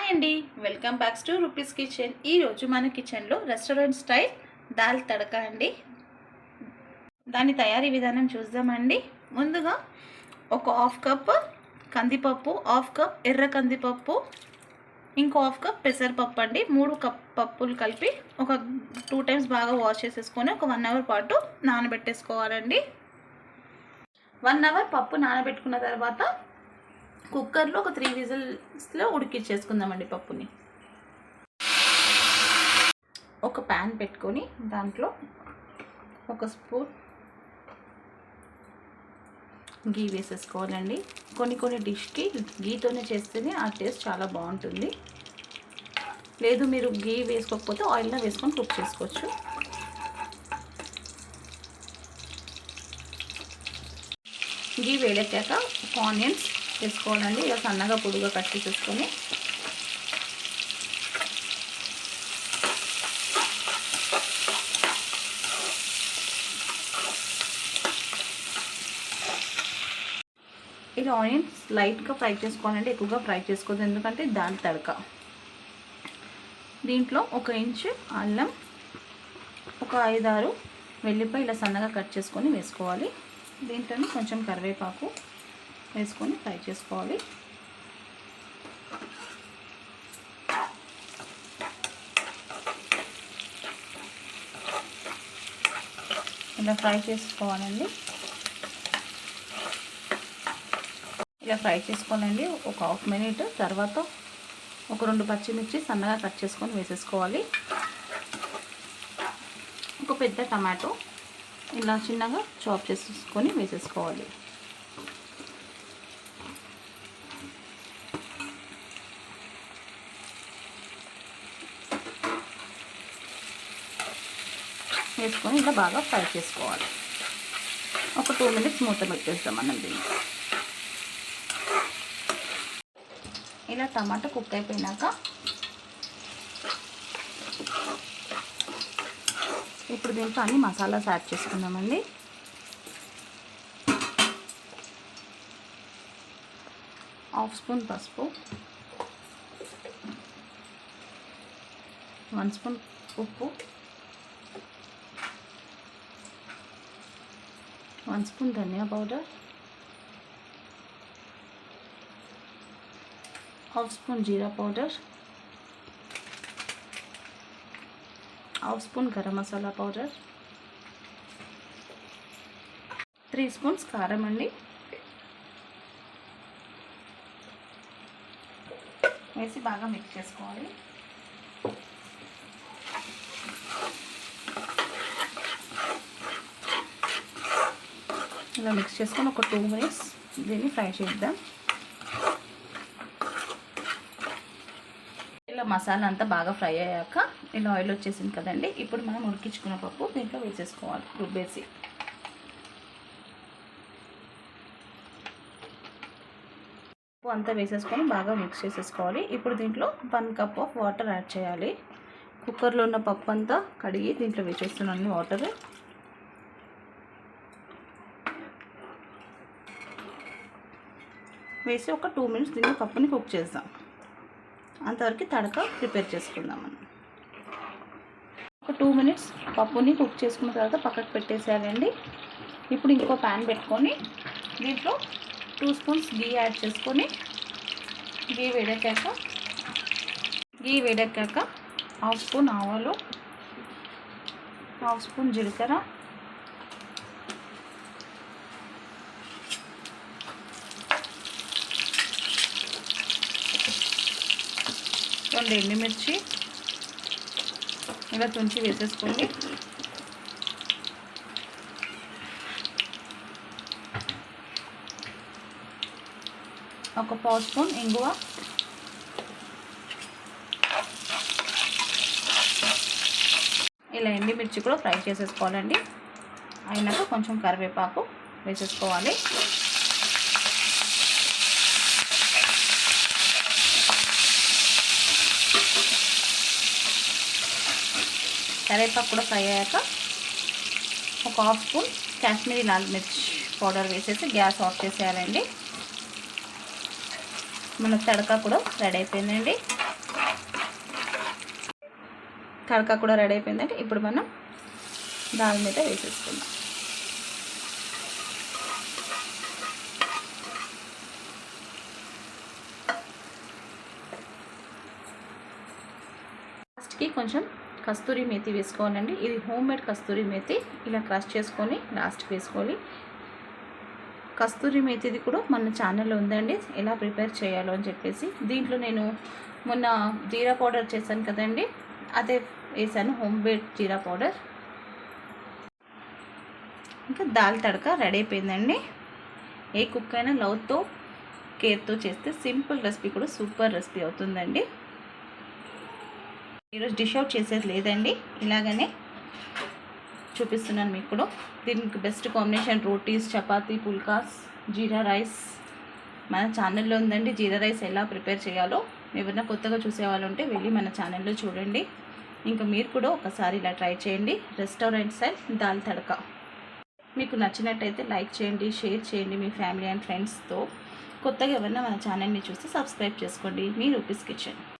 Hi అండి, welcome back to rupees kitchen. ఈరోజు మన కిచెన్లో రెస్టారెంట్ స్టైల్ దాల్ తడకా అండి. దాని తయారీ విధానం చూద్దామండి. ముందుగా ఒక హాఫ్ కప్ కందిపప్పు, హాఫ్ కప్ ఎర్ర కందిపప్పు, ఇంకో హాఫ్ కప్ పెసరపప్పు అండి. 3 కప్ పప్పులు కలిపి ఒక 2 టైమ్స్ బాగా వాష్ చేసేసుకొని ఒక 1 అవర్ పాటు నానబెట్టేసుకోవాలండి. 1 అవర్ పప్పు నానబెట్టుకున్న తర్వాత కుక్కర్లో ఒక 3 విజిల్స్లో ఉడికించేసుకుందామండి పప్పుని. ఒక ప్యాన్ పెట్టుకొని దాంట్లో ఒక స్పూన్ గీ వేసేసుకోవాలండి. కొన్ని డిష్కి గీతోనే చేస్తేనే ఆ టేస్ట్ చాలా బాగుంటుంది. లేదు మీరు గీ వేసుకోకపోతే ఆయిల్లో వేసుకొని కుక్ చేసుకోవచ్చు. గీ వేడెక్కాక ఆనియన్స్ వేసుకోవాలండి. ఇలా సన్నగా పొడుగా కట్ చేసుకొని ఇలా ఆనియన్స్ లైట్గా ఫ్రై చేసుకోవాలండి, ఎక్కువగా ఫ్రై చేసుకోవద్దు, ఎందుకంటే దాని తడక. దీంట్లో 1 ఇంచు అల్లం, ఒక 5-6 వెల్లిపాయ ఇలా సన్నగా కట్ చేసుకొని వేసుకోవాలి. దీంట్లోనే కొంచెం కరివేపాకు వేసుకొని ఫ్రై చేసుకోవాలి. ఇలా ఫ్రై చేసుకోవాలండి. ఇలా ఫ్రై చేసుకోవాలండి ఒక హాఫ్ మినిట్. తర్వాత ఒక 2 పచ్చిమిర్చి సన్నగా కట్ చేసుకొని వేసేసుకోవాలి. ఒక పెద్ద టమాటో ఇలా చిన్నగా చాప్ చేసుకొని వేసేసుకోవాలి. వేసుకొని ఇలా బాగా ఫ్రై చేసుకోవాలి. ఒక 2 మినిట్స్ మూత పెట్టేస్తాం మనం దీన్ని. ఇలా టమాటా కుక్ అయిపోయినాక ఇప్పుడు దీంట్లో అన్ని మసాలాస్ యాడ్ చేసుకుందామండి. హాఫ్ స్పూన్ పసుపు, 1 స్పూన్ ఉప్పు, 1 స్పూన్ ధనియా పౌడర్, హాఫ్ స్పూన్ జీరా powder, half spoon garam masala powder, 3 spoons కారం అండి వేసి బాగా మిక్స్ చేసుకోవాలి. ఇలా మిక్స్ చేసుకొని ఒక 2 మినిట్స్ దీన్ని ఫ్రై చేద్దాం. ఇలా మసాలా అంతా బాగా ఫ్రై అయ్యాక ఇలా ఆయిల్ వచ్చేసింది కదండి. ఇప్పుడు మనం ఉడికించుకున్న పప్పు దీంట్లో వేసేసుకోవాలి. రుబ్బేసి పప్పు అంతా వేసేసుకొని బాగా మిక్స్ చేసేసుకోవాలి. ఇప్పుడు దీంట్లో 1 కప్ ఆఫ్ వాటర్ యాడ్ చేయాలి. కుక్కర్లో ఉన్న పప్పు అంతా కడిగి దీంట్లో వేసేస్తున్నాను వాటర్. వేసి ఒక 2 మినిట్స్ దీన్ని పప్పుని కుక్ చేద్దాం. అంతవరకు తడక ప్రిపేర్ చేసుకుందాం మనం. ఒక 2 మినిట్స్ పప్పుని కుక్ చేసుకున్న తర్వాత పక్కకు పెట్టేసేయాలండి. ఇప్పుడు ఇంకో ప్యాన్ పెట్టుకొని దీంట్లో 2 స్పూన్స్ గీ యాడ్ చేసుకొని గీ వేడెక్కాక హాఫ్ స్పూన్ ఆవాలు, హాఫ్ స్పూన్ జీలకర్ర, రెండు ఎండుమిర్చి ఇలా తుంచి వేసేసుకోండి. ఒక 1/2 స్పూన్ ఇంగువ, ఇలా ఎండుమిర్చి కూడా ఫ్రై చేసేసుకోవాలండి. అయినాక కొంచెం కరివేపాకు వేసేసుకోవాలి. కరివేపాకు కూడా ఫ్రై అయ్యాక ఒక half spoon Kashmiri Lal mirch powder వేసేసి గ్యాస్ ఆఫ్ చేసేయాలండి. మన తడక కూడా రెడీ అయిపోయిందండి. తడకా కూడా రెడీ అయిపోయిందంటే ఇప్పుడు మనం దాల్ మీద వేసేసుకుందాం. లాస్ట్కి కొంచెం కస్తూరి మేతి వేసుకోవాలండి. ఇది హోమ్ మేడ్ కస్తూరి మేతి. ఇలా క్రష్ చేసుకొని లాస్ట్కి వేసుకోవాలి. కస్తూరి మేతిది కూడా మన ఛానల్లో ఉందండి, ఎలా ప్రిపేర్ చేయాలో అని చెప్పేసి. దీంట్లో నేను మొన్న జీరా పౌడర్ చేశాను కదండి, అదే వేసాను, హోమ్ మేడ్ జీరా పౌడర్. ఇంకా దాల్ తడక రెడీ అయిపోయిందండి. ఏ కుక్ అయినా లవ్తో కేర్తో చేస్తే సింపుల్ రెసిపీ కూడా సూపర్ రెసిపీ అవుతుందండి. ఈరోజు డిష్ అవుట్ చేసేది లేదండి, ఇలాగనే చూపిస్తున్నాను మీకు కూడా. దీనికి బెస్ట్ కాంబినేషన్ రోటీస్, చపాతీ, పుల్కాస్, జీరా రైస్ మన ఛానల్లో ఉందండి. జీరా రైస్ ఎలా ప్రిపేర్ చేయాలో ఎవరైనా కొత్తగా చూసేవాళ్ళు ఉంటే వెళ్ళి మన ఛానల్లో చూడండి. ఇంకా మీరు కూడా ఒకసారి ఇలా ట్రై చేయండి, రెస్టారెంట్ స్టైల్ దాల్ తడక. మీకు నచ్చినట్టయితే లైక్ చేయండి, షేర్ చేయండి మీ ఫ్యామిలీ అండ్ ఫ్రెండ్స్తో. కొత్తగా ఎవరైనా మన ఛానల్ని చూస్తే సబ్స్క్రైబ్ చేసుకోండి. మీ రూపీస్ కిచెన్.